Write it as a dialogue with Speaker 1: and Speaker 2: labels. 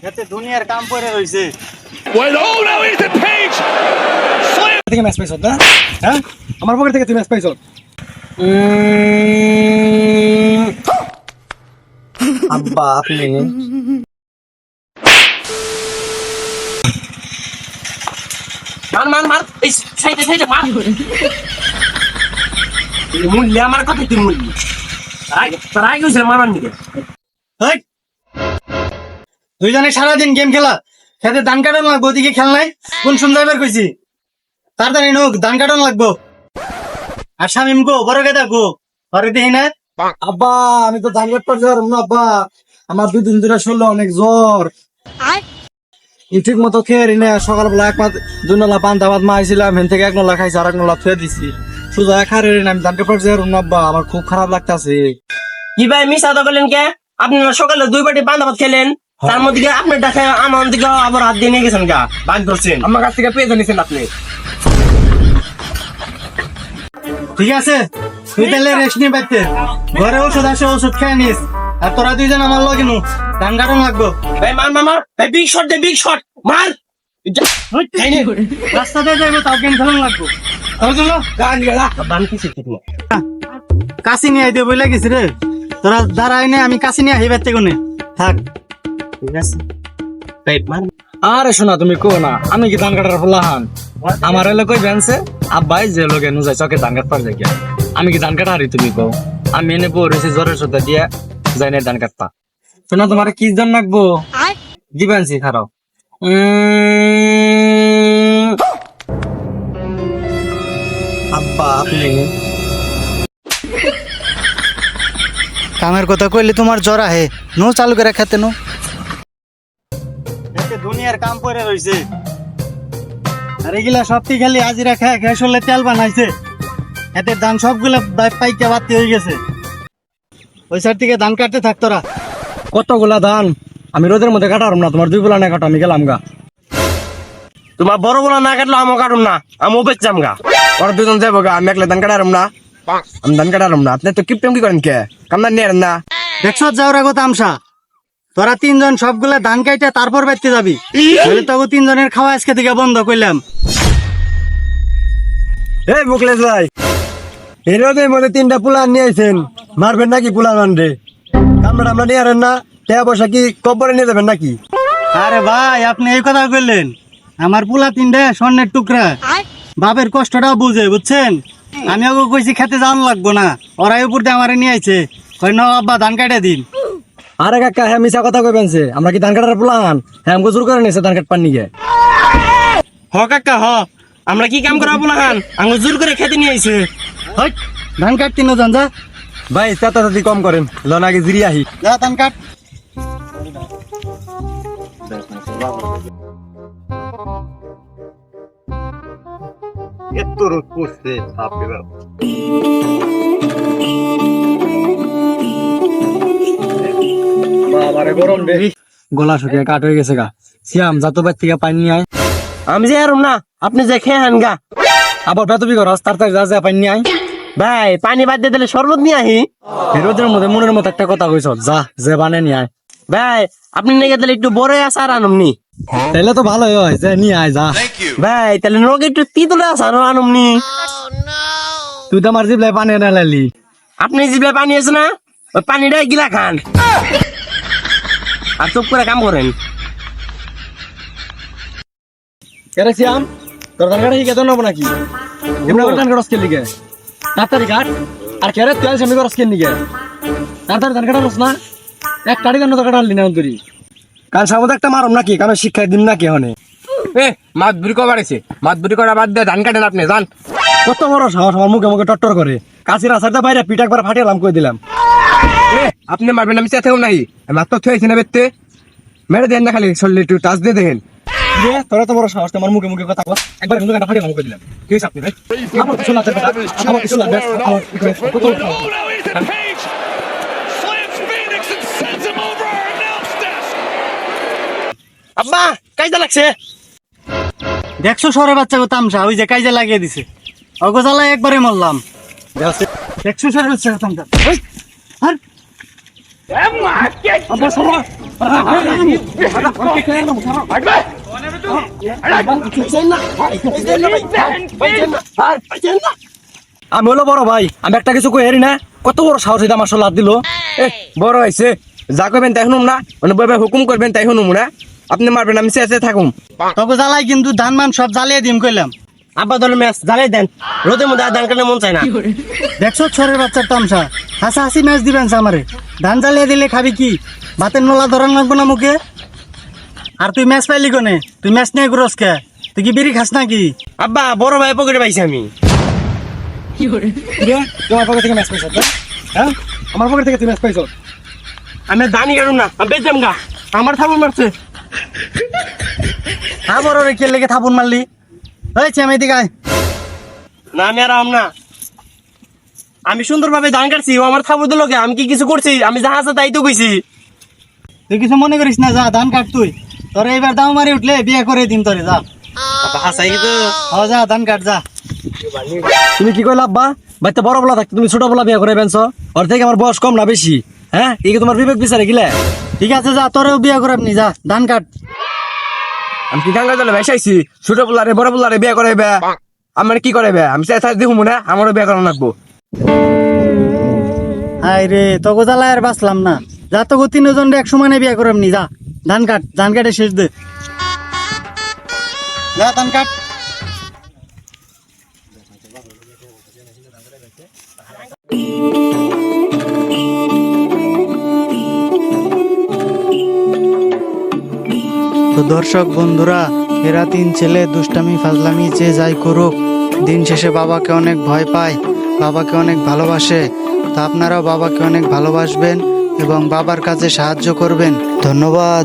Speaker 1: এতে দুনিয়ার কাম পড়ে রইছে।
Speaker 2: Well, oh no, he's the page. Slam.
Speaker 1: থেকে ম্যাচ পাইছ না? হ্যাঁ, আমার পকেট থেকে তুমি ম্যাচ পাইছ। আব্বা আপনি
Speaker 3: মার এই সাইডে মার এই মূল্য আমার কথা কি মূল্য তার আগে হয়েছে মারার নিকে
Speaker 1: দুইজনে সারাদিন গেম খেলা খেতে ধান কাটন লাগবো ওদিকে খেল নাই কোন সুন্দর বের কইছি তাড়াতাড়ি নোক ধান কাটন লাগবো আর শামিম গো বড় গেদা গো পরে দেখি না আব্বা আমি তো ধান কাটতে পারছি না আব্বা আমার 2 দিন ধরে শরীরে অনেক জ্বর ঠিক মতো খেয়ে রি না সকালবেলা এক মাস 2 নলা পান্তা ভাত মাইছিলাম হেন থেকে 1 নলা খাইছি আর 1 নলা থুয়ে দিছি সুজা খারে রি না আমি ধান কাটতে পারছি না আব্বা আমার খুব খারাপ লাগতাছে
Speaker 3: কি ভাই মিস আদা করলেন কে আপনি সকালে 2 বাটি পান্তা ভাত খেলেন তার মধ্যে আপনি ডাকে আমার দিকে আবার হাত দিয়ে নিয়ে গেছেন গা বাদ ধরছেন আমার কাছ থেকে পেয়ে জানিছেন আপনি
Speaker 1: ঠিক আছে তুই তাহলে রেস্ট নিয়ে বাইতে ঘরে ওষুধ আছে ওষুধ খেয়ে নিস আর তোরা দুইজন আমার লগে নু ধান কাটন লাগবো
Speaker 3: ভাই মার ভাই বিগ শট মার
Speaker 1: রাস্তাতে যাইবো তাও গেম খেলন লাগবো
Speaker 3: গান গেলা বান কি শিখতে
Speaker 1: কাশি নিয়ে আইতে বইলা গেছি রে তোরা দাঁড়াই নে আমি কাশি নিয়ে আইবার থেকে নে থাক
Speaker 3: ঠিক আছে ভাই মার
Speaker 1: আরে শোনা তুমি কো না আমি কি ধান কাটার ফুলাহান আমার এলে কই বেনছে আব্বাই যে লোকে নু যাই চকে ধান কাটবার যাই গিয়া আমি কি ধান কাটা হারি তুমি কও আমি এনে পড়েছি জ্বরের সাথে দিয়া যাই না ধান কাটতা শোনা তোমার কি ধান লাগবো দিবানছি খারাপ আব্বা আপনি
Speaker 4: কামের কথা কইলে তোমার জ্বর আহে নো চালু করে খেতে নো
Speaker 1: দুনিয়ার কাম পড়ে রইছে আর এগুলা সবটি খালি আজিরা খেয়ে খেয়ে শুনলে তেল বানাইছে এতে ধান সবগুলা পাইকে বাড়তি হয়ে গেছে ওই সাইড থেকে ধান কাটতে থাক তোরা কতগুলা ধান আমি রোদের মধ্যে কাটারম না তোমার 2 বেলা না কাটা আমি গেলাম গা
Speaker 3: তোমার বড় বড় না কাটলো আমও কাটুম না আমও বেচাম গা ওরা দুজন যাবো গা আমি একলা ধান কাটারম না আমি ধান কাটারম না আপনি তো কিপটেম কি করেন কে কামনা নিয়ে না
Speaker 1: দেখছো যাওয়ার আগে তামসা তোরা 3 জন সবগুলা ধান কাইটে তারপর বাইতে যাবি তাহলে তোকে 3 জনের খাওয়া আজকে থেকে বন্ধ কইলাম
Speaker 5: এই মুখলেশ ভাই এই রোদের মধ্যে 3টা পুলান নিয়ে আইছেন মারবেন নাকি পুলান আনরে আমরা নিয়ে আরেন না টাকা পয়সা কি কবরে নিয়ে যাবেন নাকি
Speaker 1: আরে ভাই আপনি এই কথা কইলেন আমার পুলা 3টা স্বর্ণের টুকরা বাপের কষ্টটাও বুঝে বুঝছেন আমি ওকে কইছি খেতে যাওয়ান লাগবো না ওরাই উপর দিয়ে আমারে নিয়ে আইছে কই না আব্বা ধান কাটে দিন
Speaker 5: আরে কাকা হ্যাঁ মিশা কথা কইবেনছে আমরা কি ধান কাটার পুলান হ্যাঁ আমগো জোর করে নিয়েছে ধান কাট পানি গে
Speaker 3: হ কাকা হ আমরা কি কাম করাবো না খান আঙুল জোর করে খেতে নিয়ে আইছে
Speaker 1: হই ধান কাটতে না জান যা
Speaker 5: ভাই তাতাতাতি কম করেন লন আগে জিরি আহি
Speaker 1: যা ধান কাট
Speaker 5: এত রোদ পড়ছে বাপরে বাপ বাবারে গরম রে
Speaker 1: গলা শুকিয়ে কাট হয়ে গেছে গা সিয়াম যা তো বাইর থেকে পানি নিয়ে আয়
Speaker 3: আমি যে আরম না আপনি যে খেয়ে হান গা
Speaker 1: আবার বেতবি করস তাড়াতাড়ি যা যা পানি নিয়ে আয়
Speaker 3: ভাই পানি বাদ দিয়ে দিলে শরবত নিয়ে আহি
Speaker 1: রোদের মধ্যে মনের মতো একটা কথা কইছ যা যে বানে নিয়ে আয়
Speaker 3: ভাই আপনি নিয়ে দিলে একটু বড় আসার আনমনি
Speaker 1: তাইলে তো ভালোই হয় যে নিয়ে আয় যা
Speaker 3: ভাই তাহলে নগে একটু তিতুলে আসার আনমনি
Speaker 1: তুই তো আমার জিবলাই পানি এনে লাইলি
Speaker 3: আপনি জিবে পানি আছে না ওই পানিটা গিলা খান আর চুপ করে কাম করেন
Speaker 1: কেরে সিয়াম তোর ধান কাটা শিখে তো নেবো নাকি এমনি করে ধান কাটস খেলি গে তাড়াতাড়ি কাট আর কেরে তুই আইস আমি করস খেলি গে তাড়াতাড়ি ধান কাটাস না এক কাটি ধান তো কাটালি না অন্তরি
Speaker 5: কাল সামনে একটা মারম নাকি কামে শিক্ষা দিন নাকি হনে
Speaker 3: মাছ বুড়ি কবার আছে মাছ বুড়ি করা বাদ দিয়ে ধান কাটেন আপনি যান
Speaker 5: কত বড় সাহস আমার মুখে মুখে টট্টর করে কাশির আসারটা বাইরে পিঠ একবার ফাটিলাম কই দিলাম
Speaker 3: আপনি মারবেন আমি চেতেও নাই মাছ তো থুয়েছি না বেতে মেরে দেন না খালি শরীরে একটু টাচ দিয়ে দেখেন
Speaker 1: রে তোরা তো বড় সাহস আমার মুখে মুখে কথা কস একবার কিন্তু কাটা ফাটিলাম কই দিলাম কি হইছে আপনি ভাই আমার কিছু লাগবে আমার কিছু লাগবে আমার
Speaker 2: Oh no, he's the page. Slams Phoenix and sends him over our announce desk.
Speaker 3: আব্বা কাইদা লাগছে
Speaker 1: দেখছো সরে বাচ্চা গো তামসা ওই যে কাইজে লাগিয়ে দিছে অগজালা একবারে মরলাম দেখছো সরে বাচ্চা তামসা ওই আর
Speaker 3: আমি হলো বড় ভাই, আমি একটা কিছু কই হেরি না, কত বড় সাহস এটা আমার লাভ দিল। বড় হয়েছে, যা করবেন তাই শুনুম না, মানে বই হুকুম করবেন তাই শুনুম না। আপনি মারবেন, আমি চেয়ে থাকুম।
Speaker 1: তোকে জ্বালাই কিন্তু ধান মান সব জ্বালিয়ে দিম কইলাম।
Speaker 3: আব্বা দলের ম্যাচ জ্বালাই দেন, রোদের মধ্যে আর ধান কাটলে মন চায় না।
Speaker 1: দেখছো ছরের বাচ্চার তামসা, হাসা হাসি ম্যাচ দিবেন আমারে। ধান জ্বালিয়ে দিলে খাবি কি? ভাতের নোলা ধরান লাগবো না মুখে? আর তুই ম্যাচ পাইলি কোনে? তুই ম্যাচ নিয়ে ঘুরস কে? তুই কি বিড়ি খাস নাকি?
Speaker 3: আব্বা বড় ভাই পকেটে পাইছি আমি।
Speaker 1: তোমার পকেট থেকে ম্যাচ পাইছ? হ্যাঁ, আমার পকেট থেকে তুই ম্যাচ পাইছ?
Speaker 3: আমি দানি কাটুম না, আমি বেচাম গা। আমার থাপুন মারছে।
Speaker 1: হ্যাঁ, বড় রে কে লেগে থাপুন মারলি? এই চেমে দিকে আয়।
Speaker 3: না আমি আর আম না, আমি সুন্দরভাবে ধান কাটছি, ও আমার থাপুর দিল কে? আমি কি কিছু করছি? আমি যা আছে তাই তো কইছি।
Speaker 1: তুই কিছু মনে করিস না, যা ধান কাট তুই। তোর এইবার দাম মারি উঠলে বিয়ে করে দিন তোরে, যা।
Speaker 3: হাসাই তো
Speaker 1: যা ধান কাট যা।
Speaker 3: তুমি কি কইলা আব্বা? বাচ্চা বড় বলা থাকতে তুমি ছোট বলা বিয়ে করে বেনছো, ওর থেকে আমার বয়স কম না বেশি? হ্যাঁ, এই কি তোমার বিবেক বিচারে গিলে?
Speaker 1: ঠিক আছে, যা, তোরেও বিয়ে করে আপনি, যা ধান কাট।
Speaker 3: আমি কি গাঙ্গা জলে ভেসাইছি ছোট বলারে বড় বলারে বিয়ে করাইবে? আমার কি করাইবে? আমি চাই দেখুম না, আমারও বিয়ে করানো লাগবো।
Speaker 1: হাই রে, তোকে জ্বালায় আর বাঁচলাম না। যা, তোকে তিনজন এক সমানে বিয়ে করে আপনি, যা ধান কাট। ধান কাটে শেষ দে, যা ধান কাট।
Speaker 4: তো দর্শক বন্ধুরা, এরা তিন ছেলে দুষ্টামি ফাজলামি যে যাই করুক, দিন শেষে বাবাকে অনেক ভয় পায়, বাবাকে অনেক ভালোবাসে। তো আপনারাও বাবাকে অনেক ভালোবাসবেন এবং বাবার কাজে সাহায্য করবেন। ধন্যবাদ।